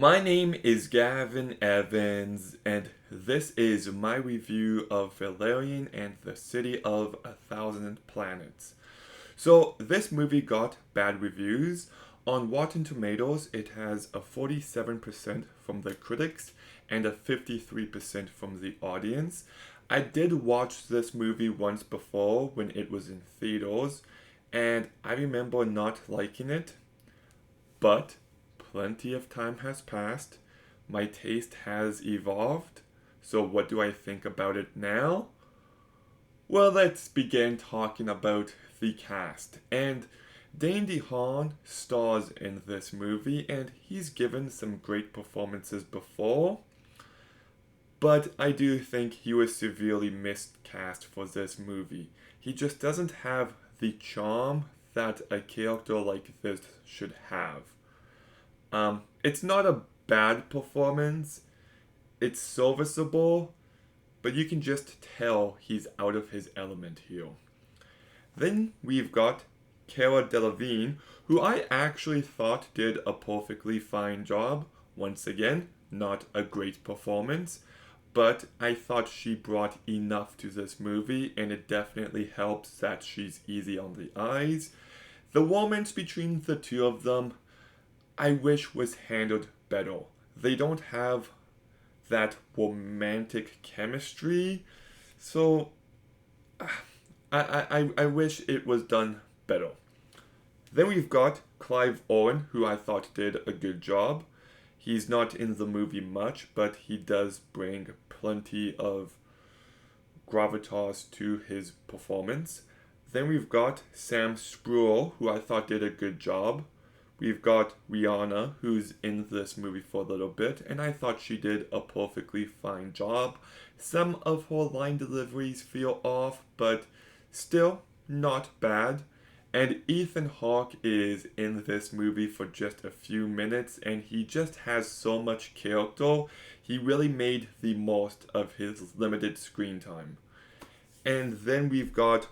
My name is Gavin Evans, and this is my review of Valerian and the City of a Thousand Planets. So, this movie got bad reviews. On Rotten Tomatoes, it has a 47% from the critics and a 53% from the audience. I did watch this movie once before when it was in theaters, and I remember not liking it, but plenty of time has passed. My taste has evolved. So, what do I think about it now? Well, let's begin talking about the cast. And Dane DeHaan stars in this movie, and he's given some great performances before. But I do think he was severely miscast for this movie. He just doesn't have the charm that a character like this should have. It's not a bad performance. It's serviceable, but you can just tell he's out of his element here. Then we've got Cara Delevingne, who I actually thought did a perfectly fine job. Once again, not a great performance, but I thought she brought enough to this movie, and it definitely helps that she's easy on the eyes. The romance between the two of them I wish was handled better. They don't have that romantic chemistry, so I wish it was done better. Then we've got Clive Owen, who I thought did a good job. He's not in the movie much, but he does bring plenty of gravitas to his performance. Then we've got Sam Spruill, who I thought did a good job. We've got Rihanna, who's in this movie for a little bit, and I thought she did a perfectly fine job. Some of her line deliveries feel off, but still not bad. And Ethan Hawke is in this movie for just a few minutes, and he just has so much character. He really made the most of his limited screen time. And then we've got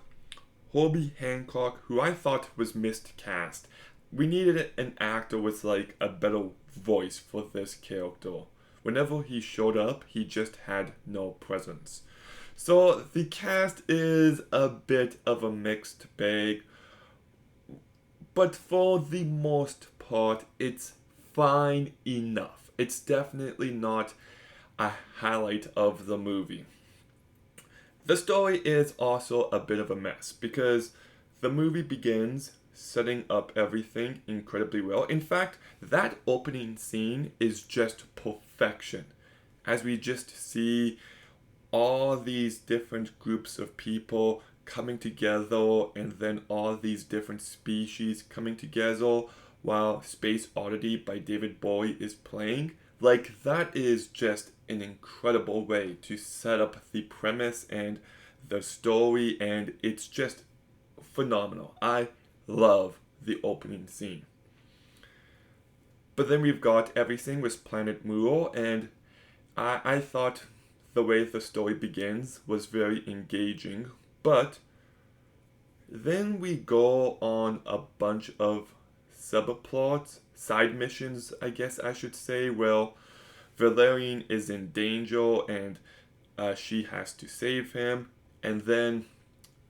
Herbie Hancock, who I thought was miscast. We needed an actor with like a better voice for this character. Whenever he showed up, he just had no presence. So the cast is a bit of a mixed bag, but for the most part, it's fine enough. It's definitely not a highlight of the movie. The story is also a bit of a mess because the movie begins setting up everything incredibly well. In fact, that opening scene is just perfection. As we just see all these different groups of people coming together and then all these different species coming together while Space Oddity by David Bowie is playing. Like, that is just an incredible way to set up the premise and the story, and it's just phenomenal. I love the opening scene. But then we've got everything with Planet Mural, and I thought the way the story begins was very engaging, but then we go on a bunch of subplots, side missions, I guess I should say. Well, Valerian is in danger and she has to save him, and then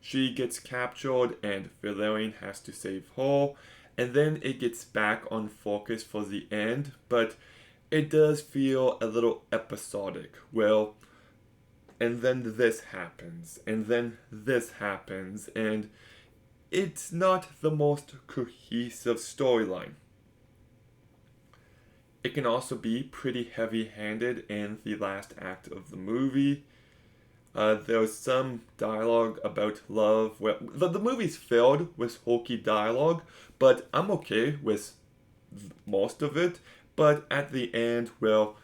she gets captured and Valerian has to save her, and then it gets back on focus for the end, but it does feel a little episodic. Well, and then this happens, and then this happens, and it's not the most cohesive storyline. It can also be pretty heavy handed in the last act of the movie. There's some dialogue about love. Well, the movie's filled with hokey dialogue, but I'm okay with most of it. But at the end, well,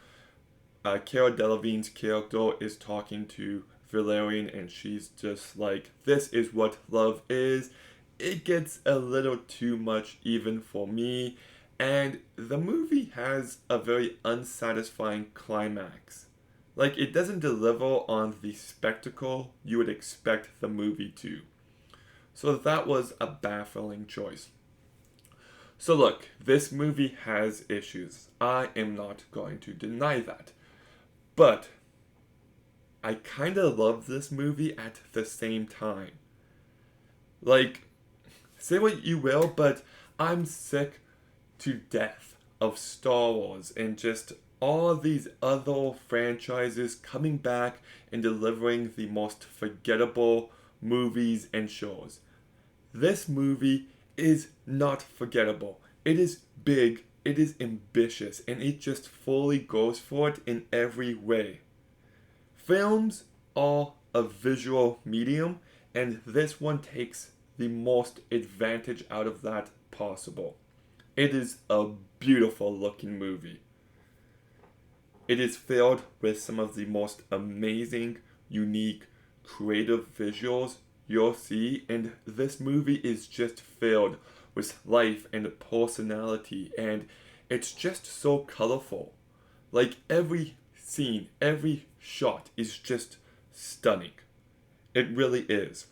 Cara Delevingne's character is talking to Valerian, and she's just like, "This is what love is." It gets a little too much even for me, and the movie has a very unsatisfying climax. Like, it doesn't deliver on the spectacle you would expect the movie to. So that was a baffling choice. So look, this movie has issues. I am not going to deny that. But I kind of love this movie at the same time. Like, say what you will, but I'm sick to death of Star Wars and just all of these other franchises coming back and delivering the most forgettable movies and shows. This movie is not forgettable. It is big, it is ambitious, and it just fully goes for it in every way. Films are a visual medium, and this one takes the most advantage out of that possible. It is a beautiful looking movie. It is filled with some of the most amazing, unique, creative visuals you'll see, and this movie is just filled with life and personality, and it's just so colorful. Like every scene, every shot is just stunning. It really is.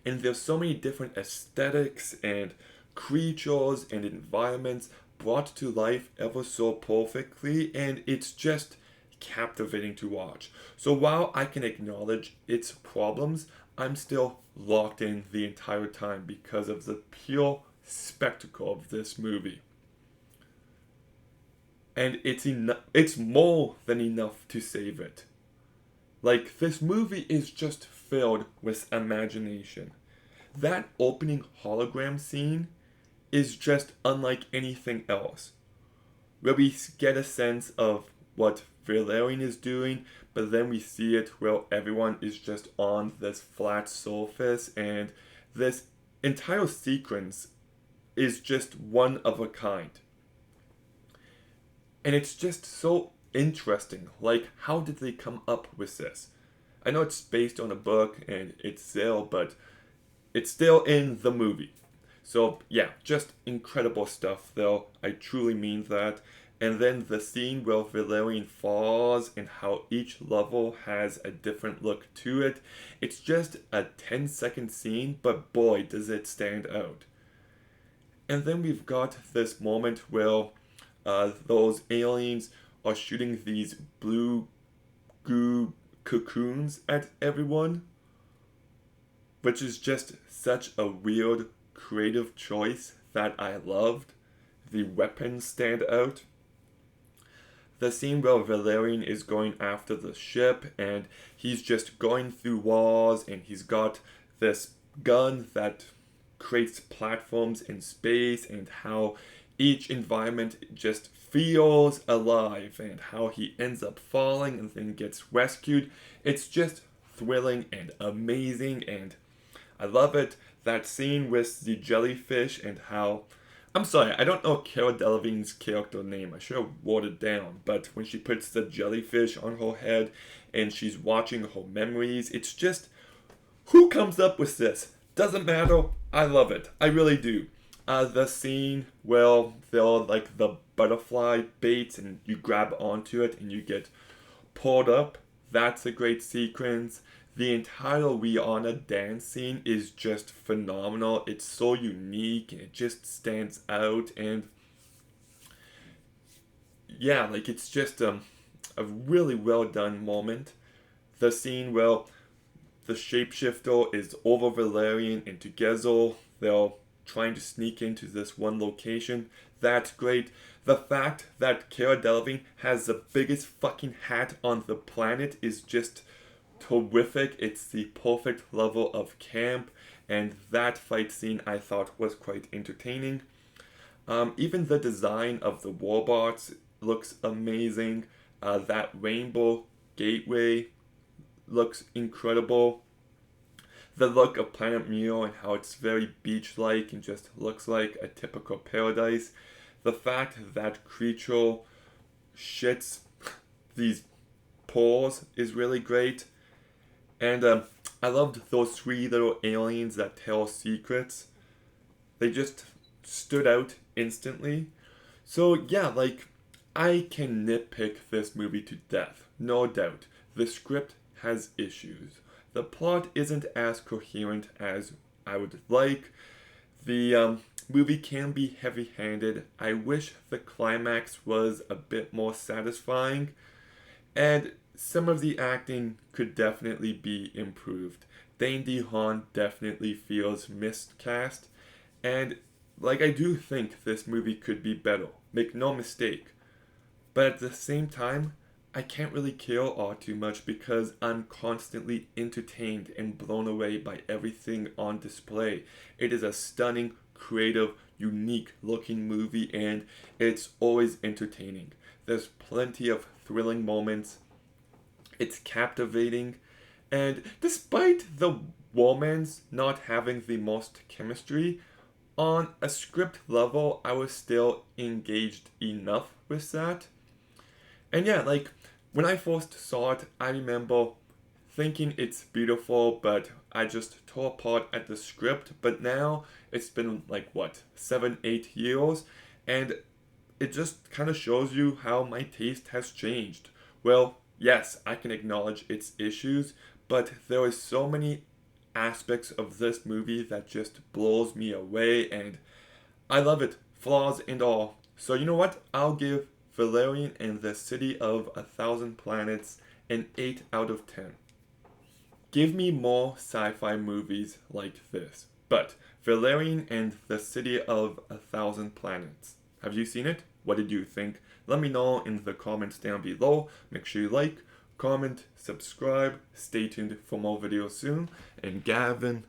And there's so many different aesthetics and creatures and environments brought to life ever so perfectly, and it's just captivating to watch. So while I can acknowledge its problems, I'm still locked in the entire time because of the pure spectacle of this movie. And it's more than enough to save it. Like, this movie is just filled with imagination. That opening hologram scene is just unlike anything else, where we get a sense of what Valerian is doing, but then we see it where everyone is just on this flat surface, and this entire sequence is just one of a kind. And it's just so interesting. Like, how did they come up with this? I know it's based on a book and it's there, but it's still in the movie. So, yeah, just incredible stuff, though. I truly mean that. And then the scene where Valerian falls and how each level has a different look to it. It's just a 10-second scene, but boy, does it stand out. And then we've got this moment where those aliens are shooting these blue goo cocoons at everyone, which is just such a weird, creative choice that I loved. The weapons stand out. The scene where Valerian is going after the ship and he's just going through walls and he's got this gun that creates platforms in space, and how each environment just feels alive, and how he ends up falling and then gets rescued. It's just thrilling and amazing, and I love it. That scene with the jellyfish and how... I'm sorry, I don't know Cara Delevingne's character name. I should have wrote it down. But when she puts the jellyfish on her head and she's watching her memories, it's just... Who comes up with this? Doesn't matter. I love it. I really do. The scene where they're like the butterfly baits and you grab onto it and you get pulled up. That's a great sequence. The entire Rihanna dance scene is just phenomenal. It's so unique and it just stands out. And yeah, like it's just a really well done moment. The scene where the shapeshifter is over Valerian and together they're trying to sneak into this one location. That's great. The fact that Cara Delevingne has the biggest fucking hat on the planet is just terrific. It's the perfect level of camp, and that fight scene I thought was quite entertaining. Even the design of the warbots looks amazing. That rainbow gateway looks incredible. The look of Planet Mio and how it's very beach-like and just looks like a typical paradise. The fact that creature shits these pores is really great. And I loved those three little aliens that tell secrets. They just stood out instantly. So yeah, like, I can nitpick this movie to death, no doubt. The script has issues. The plot isn't as coherent as I would like. The movie can be heavy-handed. I wish the climax was a bit more satisfying, and some of the acting could definitely be improved. Dane DeHaan definitely feels miscast, and like I do think this movie could be better. Make no mistake. But at the same time, I can't really care all too much because I'm constantly entertained and blown away by everything on display. It is a stunning, creative, unique looking movie, and it's always entertaining. There's plenty of thrilling moments. It's captivating, and despite the romance not having the most chemistry, on a script level, I was still engaged enough with that. And yeah, like when I first saw it, I remember thinking it's beautiful, but I just tore apart at the script. But now it's been like what, 7, 8 years, and it just kind of shows you how my taste has changed. Well, yes, I can acknowledge its issues, but there are so many aspects of this movie that just blows me away, and I love it, flaws and all. So you know what? I'll give Valerian and the City of a Thousand Planets an 8 out of 10. Give me more sci-fi movies like this. But Valerian and the City of a Thousand Planets. Have you seen it? What did you think? Let me know in the comments down below. Make sure you like, comment, subscribe. Stay tuned for more videos soon. And Gavin